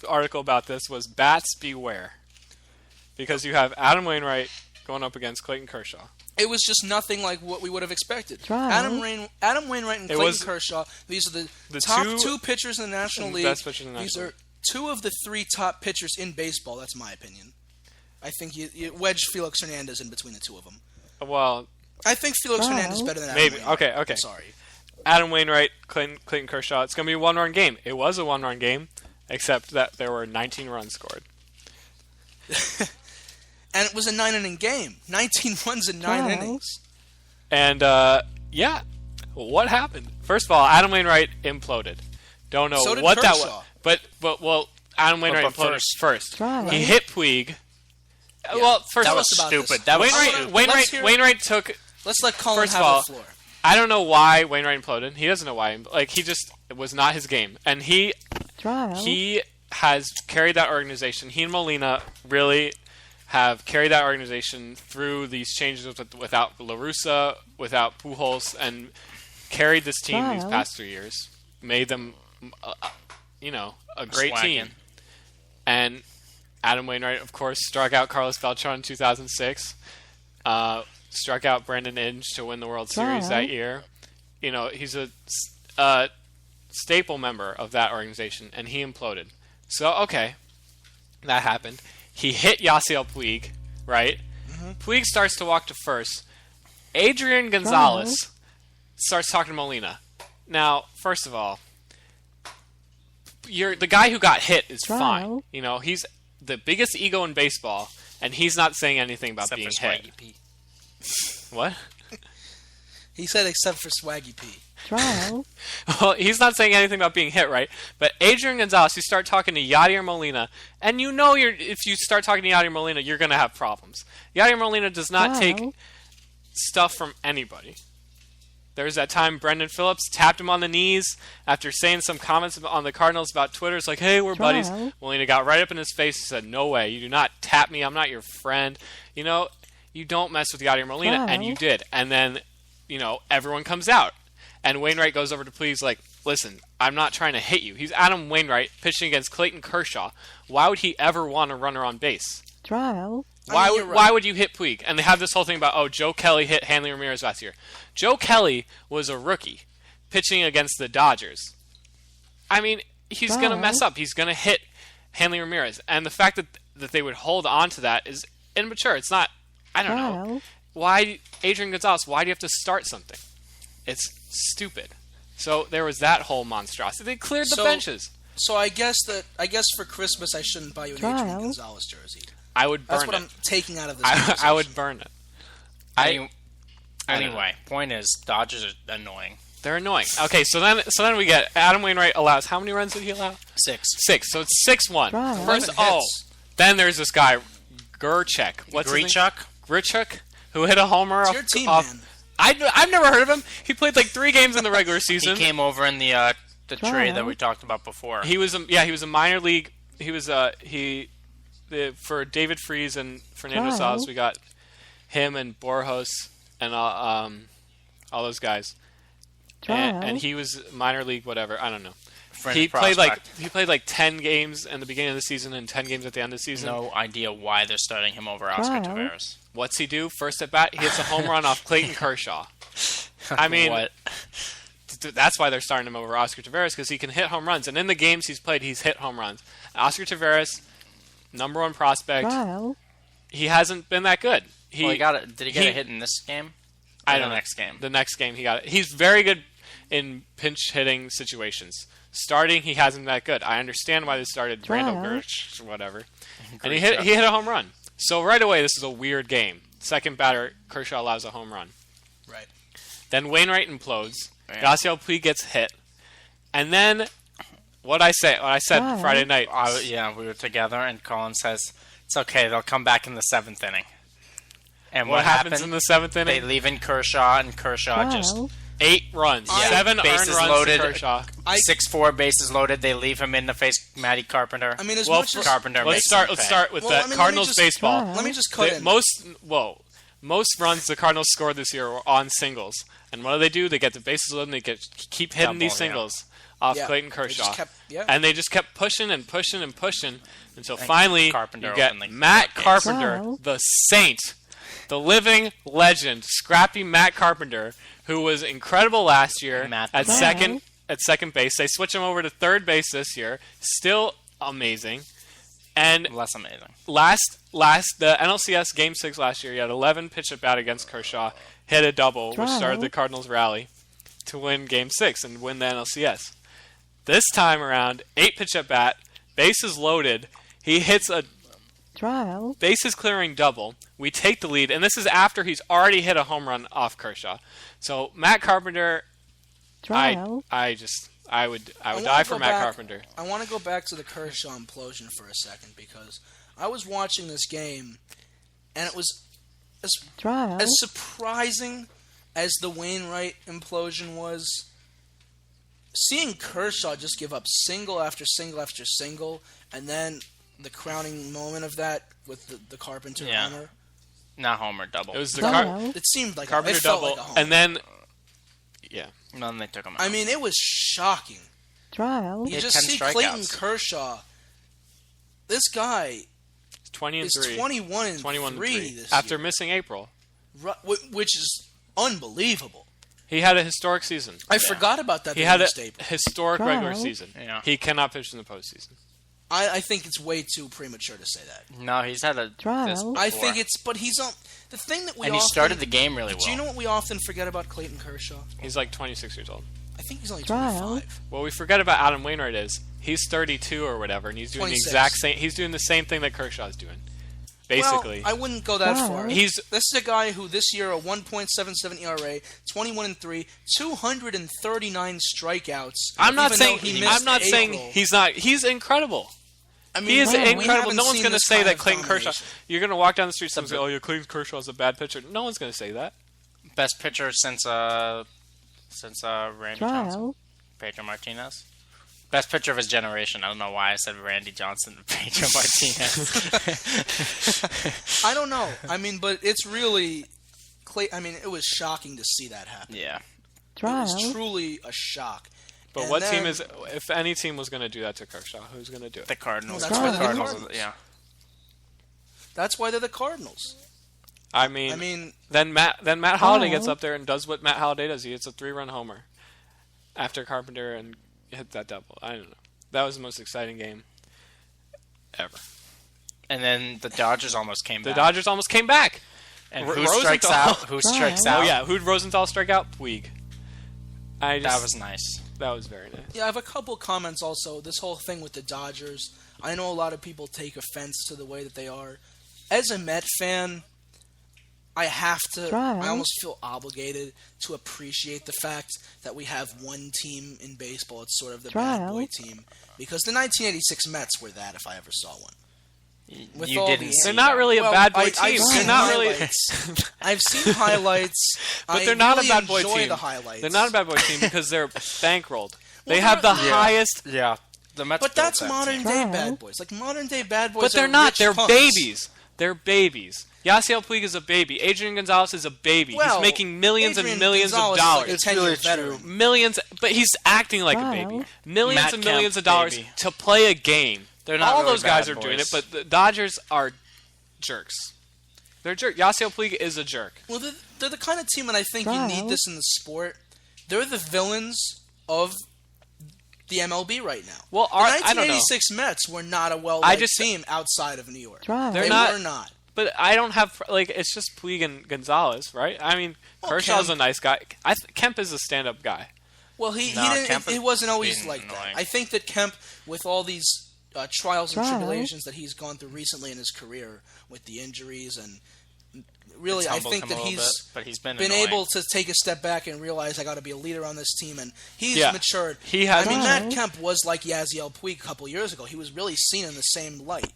article about this was bats beware. Because you have Adam Wainwright going up against Clayton Kershaw. It was just nothing like what we would have expected. Adam Wainwright and Clayton Kershaw, these are the top two pitchers in the National League. Best pitchers in the These National are two of the three top pitchers in baseball, that's my opinion. I think you wedge Felix Hernandez in between the two of them. Well, I think Felix Hernandez is better than Adam maybe. Wainwright. Okay. I'm sorry. Adam Wainwright, Clayton Kershaw. It's going to be a one-run game. It was a one-run game, except that there were 19 runs scored. And it was a 9-inning game. 19 runs in 9 innings. And, what happened? First of all, Adam Wainwright imploded. Don't know So did what Kershaw. that was. But Adam Wainwright imploded first. He hit Puig. Yeah. Well, first Tell of all, us about stupid. this. That was Wainwright took... Let's let Colin First of have all, the floor. I don't know why Wainwright imploded. He doesn't know why. He just... It was not his game. And he has carried that organization. He and Molina really have carried that organization through these changes without La Russa, without Pujols, and carried this team these past 3 years. Made them, a great team. And Adam Wainwright, of course, struck out Carlos Beltran in 2006. Struck out Brandon Inge to win the World Series that year. He's a staple member of that organization, and he imploded. So, okay, that happened. He hit Yasiel Puig, right? Mm-hmm. Puig starts to walk to first. Adrian Gonzalez starts talking to Molina. Now, first of all, the guy who got hit is fine. He's the biggest ego in baseball, and he's not saying anything about being hit. P. What? He said except for Swaggy P. Well, he's not saying anything about being hit, right? But Adrian Gonzalez, you start talking to Yadier Molina, and if you start talking to Yadier Molina, you're going to have problems. Yadier Molina does not take stuff from anybody. There was that time Brendan Phillips tapped him on the knees after saying some comments on the Cardinals about Twitter. It's like, hey, we're buddies. Molina got right up in his face and said, no way, you do not tap me. I'm not your friend. You don't mess with Yadier Molina, and you did. And then, everyone comes out. And Wainwright goes over to Puig like, listen, I'm not trying to hit you. He's Adam Wainwright pitching against Clayton Kershaw. Why would he ever want a runner on base? Why would you hit Puig? And they have this whole thing about, Joe Kelly hit Hanley Ramirez last year. Joe Kelly was a rookie pitching against the Dodgers. I mean, he's going to mess up. He's going to hit Hanley Ramirez. And the fact that they would hold on to that is immature. It's not, I don't know. Why, Adrian Gonzalez, why do you have to start something? It's stupid. So there was that whole monstrosity. They cleared the benches. So I guess for Christmas I shouldn't buy you an Adrian Gonzalez jersey. I would burn it. That's what I'm taking out of this conversation. I would burn it. Anyway, point is, Dodgers are annoying. They're annoying. Okay, so then we get Adam Wainwright allows how many runs did he allow? 6. So it's 6-1. First, then there's this guy Grichuk. What's his name? Grichuk, who hit a homer it's off. Your team, man. I've never heard of him. He played like 3 games in the regular season. He came over in the trade that we talked about before. He was a minor league. He was for David Freese and Fernando Salas. We got him and Borjos and all those guys. And he was minor league whatever. I don't know. He played like 10 games in the beginning of the season and 10 games at the end of the season. No idea why they're starting him over Oscar Taveras. What's he do? First at bat, he hits a home run off Clayton Kershaw. I mean, that's why they're starting him over Oscar Taveras, because he can hit home runs. And in the games he's played, he's hit home runs. Oscar Taveras, number 1 prospect. He hasn't been that good. Did he get a hit in this game? I don't know. Next game. The next game he got it. He's very good in pinch hitting situations. Starting, he hasn't been that good. I understand why they started Randall Gersh or whatever. And he hit a home run. So right away, this is a weird game. Second batter, Kershaw allows a home run. Right. Then Wainwright implodes. Yasiel Puig gets hit. And then what I said Friday night. We were together, and Colin says, it's okay, they'll come back in the 7th inning. And what happens in the 7th inning? They leave in Kershaw, and Kershaw just... 8 runs. 7 earned runs loaded, to Kershaw. 6-4 bases loaded. They leave him in to face Matty Carpenter. I mean, Carpenter. Let's start with the Cardinals baseball. Let me just cut in. Most runs the Cardinals scored this year were on singles. And what do? They get the bases loaded and they keep hitting these singles. off Yeah, Clayton they Kershaw. just kept- yeah. And they just kept pushing and pushing and pushing until finally Carpenter you get opened the Matt floodgates. Carpenter, Wow. the saint, the living legend, scrappy Matt Carpenter, who was incredible last year Matt at the Man. second base. They switch him over to third base this year. Still amazing. And Less amazing. last the NLCS Game 6 last year, he had 11 pitch at bat against Kershaw, hit a double, which started the Cardinals' rally to win Game 6 and win the NLCS. This time around, 8 pitch at bat, bases loaded. He hits a Trial. bases clearing double. We take the lead, and this is after he's already hit a home run off Kershaw. So Matt Carpenter, Trial. I would wanna die for go Matt back- Carpenter. I want to go back to the Kershaw implosion for a second because I was watching this game, and it was Trial. as surprising as the Wainwright implosion was. Seeing Kershaw just give up single after single after single, and then the crowning moment of that with the Carpenter Yeah. homer. Not homer, double. It was the Trial. It seemed like Carpenter it felt double, like a homer. and then yeah. And then they took him out. I mean, it was shocking. Trial. You had just 10 see Clayton strikeouts. Kershaw. This guy 20 and is 3. 21 and 21 and 3 3 this after year, missing April. which is unbelievable. He had a historic season. I forgot about that. He they had a missed April. historic Wow. regular season. Yeah. He cannot pitch in the postseason. I think it's way too premature to say that. No, he's had a Trial. this I before. think it's, but he's on the thing that we. and he often, started the game really well. Do you know what we often forget about Clayton Kershaw? He's like 26 years old. I think he's only Trial. 25. What we forget about Adam Wainwright is he's 32 or whatever, and he's doing 26. the exact same. He's doing the same thing that Kershaw's doing, basically. Well, I wouldn't go that Wow. far. He's This is a guy who this year a 1.77 ERA, 21 and 3, 239 strikeouts. I'm not even though saying he missed I'm not saying April. he's not. He's incredible. I mean, He is Wow. we incredible. haven't No one's seen going to this say kind that of Clayton Kershaw. domination. You're going to walk down the street and say, "Oh, yeah, Clayton Kershaw's a bad pitcher." No one's going to say that. Best pitcher since Randy Johnson, Trial. Pedro Martinez. Best pitcher of his generation. I don't know why I said Randy Johnson to Pedro Martinez. I don't know. I mean, but it's really, I mean, it was shocking to see that happen. Yeah. It was Trial. truly a shock. But And what then- team is? If any team was going to do that to Kershaw, who's going to do it? The Cardinals. Well, that's why they're the Cardinals. Yeah. That's why they're the Cardinals. I mean, I mean, then Matt Holliday Oh. gets up there and does what Matt Holliday does. He hits a 3-run homer after Carpenter and hit that double. I don't know. That was the most exciting game ever. And then the Dodgers almost came The back. Dodgers almost came back. And Ro- who strikes Rosenthal. out? Who strikes Wow. out? Oh yeah, who'd Rosenthal strike out? Puig. That was nice. that was very nice. yeah, I have a couple comments also. This whole thing with the Dodgers. I know a lot of people take offense to the way that they are. As a Met fan, I have to. Trial. I almost feel obligated to appreciate the fact that we have one team in baseball. It's sort of the bad Trial. boy team because the 1986 Mets were that. If I ever saw one. With You all didn't the- see They're not that. really a Well, bad boy I've team. seen They're not really. highlights. I've seen highlights, But I they're not really a bad boy enjoy team. The highlights. They're not a bad boy team because they're bankrolled. They Well, have the they're- highest, Yeah. The Mets But built that's that modern team. day Trial. bad boys. Like modern day bad boys. but they're are not. rich They're punks. babies. They're babies. Yasiel Puig is a baby. Adrian Gonzalez is a baby. Well, he's making millions Adrian and millions Gonzalez of is like dollars. a 10-year veteran. Millions, but he's acting like a Wow. baby. Millions Matt and millions Kemp, of dollars baby. to play a game. They're not All really those guys bad are doing it, boys. but the Dodgers are jerks. They're jerks. Yasiel Puig is a jerk. Well, they're the kind of team, and I think you Trial. need this in the sport. They're the villains of the MLB right now. Well, The I don't know. 1986 Mets were not a well-liked just- team outside of New York. Trial. They're They not- were not. But I don't have like it's just Puig and Gonzalez, right? I mean, Well, Kershaw's Kemp- a nice guy. Kemp is a stand-up guy. Well, he No, didn't. Kemp It wasn't always being like annoying. that. I think that Kemp, with all these trials and Trial. tribulations that he's gone through recently in his career, with the injuries and really, It's I humbled think him a that little he's bit, but he's been been annoying. able to take a step back and realize I got to be a leader on this team, and he's Yeah. matured. He has I mean, matured. Matt Kemp was like Yasiel Puig a couple years ago. He was really seen in the same light,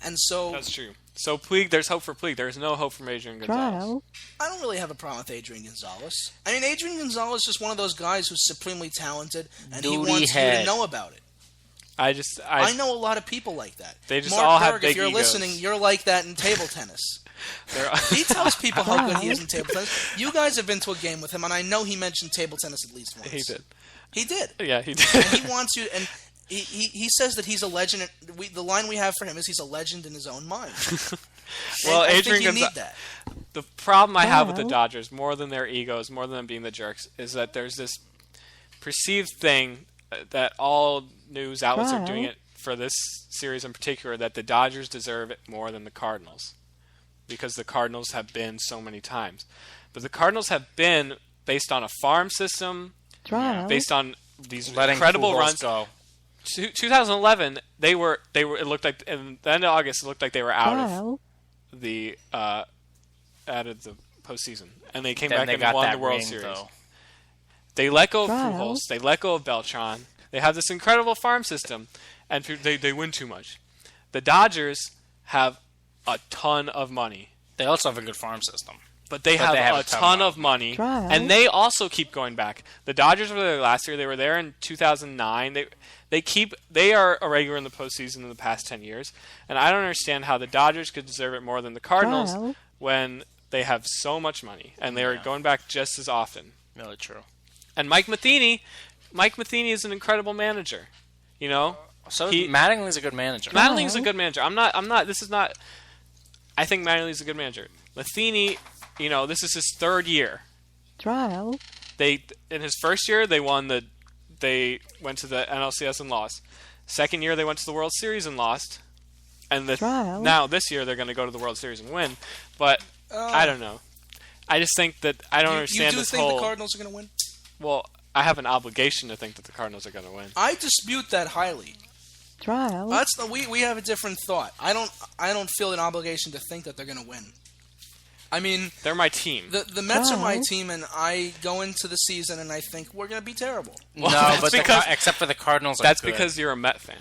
and so That's true. So Puig, there's hope for Puig. There's no hope from Adrian Gonzalez. Trial. I don't really have a problem with Adrian Gonzalez. I mean, Adrian Gonzalez is just one of those guys who's supremely talented, and he Duty wants you to head. know about it. I I know a lot of people like that. They just Mark all have Berg, big if you're egos. listening, you're like that in table tennis. They're- He tells people how good he is in table tennis. You guys have been to a game with him, and I know he mentioned table tennis at least once. He did. He did. Yeah, he did. And he wants you. And he says that he's a legend. The line we have for him is he's a legend in his own mind. Well, I Adrian think you need Gonzalez. that. The problem I have with the Well. Dodgers, more than their egos, more than them being the jerks, is that there's this perceived thing that all news outlets are doing Well. it for this series in particular, that the Dodgers deserve it more than the Cardinals, because the Cardinals have been so many times. But the Cardinals have been based on a farm system, Trial. based on these Letting incredible Pujols runs. go. 2011, they were. It looked like in the end of August, it looked like they were out of Trial. the postseason, and they came Then back they and got won that the World ring, Series. though. They let go of Trial. Pujols. They let go of Beltran. They have this incredible farm system, and they win too much. The Dodgers have a ton of money, They also have a good farm system. but they have a ton of money, Trial. and they also keep going back. The Dodgers were there last year. They were there in 2009. They are a regular in the postseason in the past 10 years, and I don't understand how the Dodgers could deserve it more than the Cardinals Trial. when they have so much money, and they are going back just as often. Really true. And Mike Matheny is an incredible manager. You know, So He- Mattingly's a good manager. Mattingly's a good manager. I'm not. This is not. I think Mattingly's a good manager. Matheny, you know, this is his third year. Trial. In his first year they won the. They went to the NLCS and lost. Second year they went to the World Series and lost. And Trial. now this year they're going to go to the World Series and win. But I don't know. I just think that I don't understand You do this think whole. the Cardinals are going to win? Well, I have an obligation to think that the Cardinals are going to win. I dispute that highly. Trial. We have a different thought. I don't feel an obligation to think that they're going to win. I mean, They're my team. the Mets are my Trial. team, and I go into the season and I think we're going to be terrible. Well, no, that's but because- except for the Cardinals, That's are good. because you're a Met fan.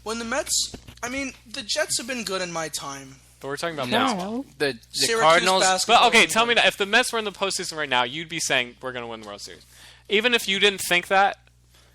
When the Mets, I mean, the Jets have been good in my time. But we're talking about No. baseball. the Syracuse Cardinals. basketball. But okay, tell me that if the Mets were in the postseason right now, you'd be saying we're going to win the World Series. Even if you didn't think that,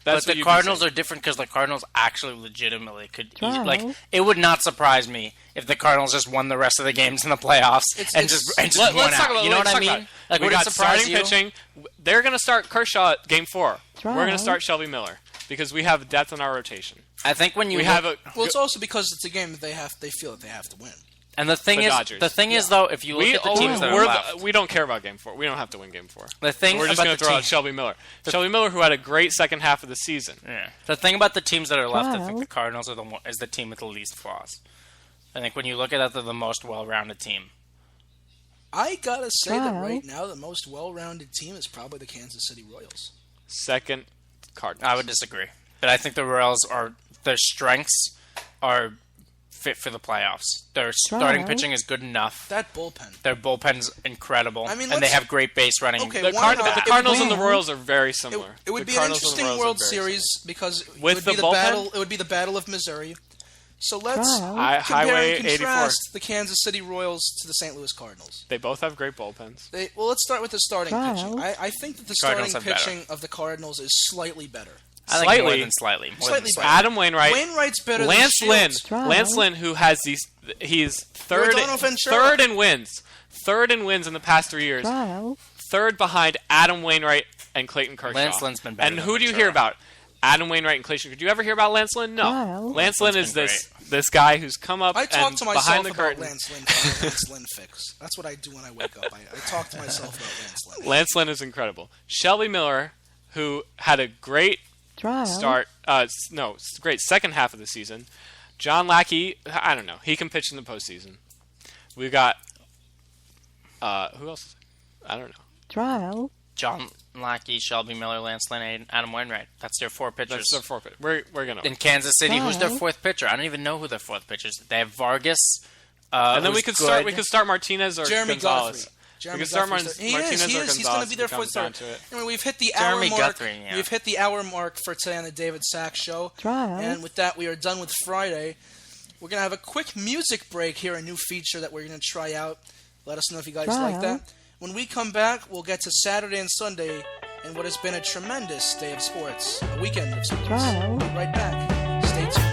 that's But what the you'd Cardinals be are saying. different because the Cardinals actually legitimately could Trial. like. It would not surprise me if the Cardinals just won the rest of the games in the playoffs It's- and it's- just Let's won talk out. about. You know what let's I talk mean? about it. Like, We would it got surprise starting you? pitching. They're going to start Kershaw at Game 4. Trial. We're going to start Shelby Miller because we have depth in our rotation. I think when you We look- have a. Well, it's also because it's a game that they feel that they have to win. and the thing the is, Dodgers. the thing is though, if you look We at the teams that are left, we don't care about Game 4. We don't have to win Game 4. the thing We're just about going the to throw out team, Shelby Miller. Shelby Miller, who had a great second half of the season. yeah. The thing about the teams that are left, I think Trial. the Cardinals are is the team with the least flaws. I think when you look at it, they're the most well-rounded team. I gotta say that Trial. right now, the most well-rounded team is probably the Kansas City Royals. Second, Cardinals. I would disagree, but I think the Royals their strengths are fit for the playoffs. Their starting Trial. pitching is good enough. That bullpen. Their bullpen's incredible, I mean, and they let's- have great base running. Okay, The, why the not? Cardinals and the Well, Royals are very similar. It would The be an Cardinals and the interesting Royals are World very Series similar. because it With would be the the bullpen? battle. It would be the Battle of Missouri. So let's Trial. compare Highway and 84. contrast the Kansas City Royals to the St. Louis Cardinals. They both have great bullpens. Well, let's start with the starting Trial. pitching. I think that the Cardinals starting have better. pitching of the Cardinals is slightly better. I think more Slightly. than slightly. More Slightly than better. Adam Wainwright, Wainwright's better Lance than Lynn, Shields. Trial. Lance Lynn, who has he's third Rodolfo Ventura. in wins in the past 3 years. Trial. Third behind Adam Wainwright and Clayton Kershaw. Lance Lynn's been better And than who do you Ventura. hear about? Adam Wainwright and Clayton. Did you ever hear about Lance Lynn? No. Trial. Lance Lynn is Lynn's this guy who's come up I talk and to myself behind the about curtain. Lance Lynn for the Lance Lynn fix. That's what I do when I wake up. I talk to myself about Lance Lynn. Lance Lynn is incredible. Shelby Miller, who had a great Trial. great second half of the season. John Lackey, I don't know. He can pitch in the postseason. We got who else? I don't know. Trial. John Lackey, Shelby Miller, Lance Lynn, and Adam Wainwright. That's their four pitchers. That's their forfeit. We're gonna. In Kansas City, who's their Trial. fourth pitcher? I don't even know who their fourth pitcher is. They have Vargas. And then we who's could good. start Martinez or Jeremy Gonzalez. Guthrie. Jeremy could start Guthrie's there. Martinez He or is. He's Gonzalez going to be if their it comes fourth down start. to it. I mean, we've hit the Jeremy hour mark. Guthrie, yeah. We've hit the hour mark for today on the David Sachs Show. Trial. And with that, we are done with Friday. We're going to have a quick music break here, a new feature that we're going to try out. Let us know if you guys like Trial. that. When we come back, we'll get to Saturday and Sunday in what has been a tremendous day of sports, a weekend of sports. Trial. We'll be right back. Stay tuned.